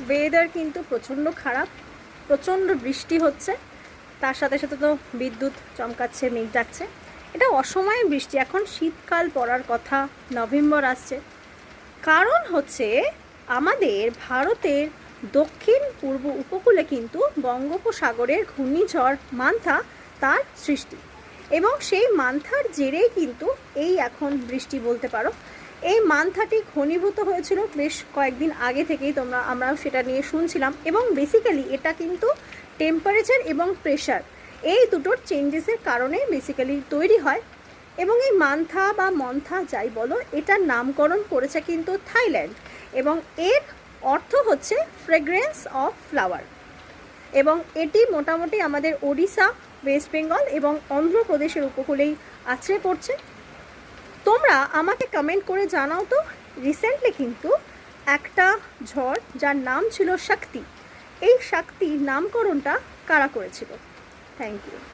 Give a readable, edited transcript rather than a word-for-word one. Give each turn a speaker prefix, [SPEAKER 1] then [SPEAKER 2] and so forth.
[SPEAKER 1] Weather কিন্তু প্রচণ্ড খারাপ, প্রচণ্ড বৃষ্টি হচ্ছে, তার সাথে সাথে তো বিদ্যুৎ চমকাচ্ছে, মেঘ ডাকছে। এটা অসময়ে বৃষ্টি, এখন শীতকাল পড়ার কথা, নভেম্বর আসছে। কারণ হচ্ছে আমাদের ভারতের দক্ষিণ পূর্ব উপকূলে কিন্তু বঙ্গোপসাগরের ঘূর্ণিঝড় মান্থা তার সৃষ্টি, এবং সেই মান্থার জেরেই কিন্তু এই এখন বৃষ্টি বলতে পারো। এই মান্থাটি ঘনীভূত হয়েছিল বেশ কয়েকদিন আগে থেকেই, আমরাও সেটা নিয়ে শুনছিলাম। এবং বেসিক্যালি এটা কিন্তু টেম্পারেচার এবং প্রেশার এই দুটোর চেঞ্জেসের কারণে বেসিক্যালি তৈরি হয়। এবং এই মান্থা বা মন্থা যাই বলো, এটার নামকরণ করেছে কিন্তু থাইল্যান্ড, এবং এর অর্থ হচ্ছে ফ্রেগ্রেন্স অফ ফ্লাওয়ার। এবং এটি মোটামুটি আমাদের ওড়িশা, ওয়েস্ট বেঙ্গল এবং অন্ধ্রপ্রদেশের উপকূলেই আছড়ে পড়ছে। তোমরা আমাকে কমেন্ট করে জানাও তো, রিসেন্টলি কিন্তু একটা ঝড় যার নাম ছিল শক্তি, এই শক্তির নামকরণটা কারা করেছিল? Thank you.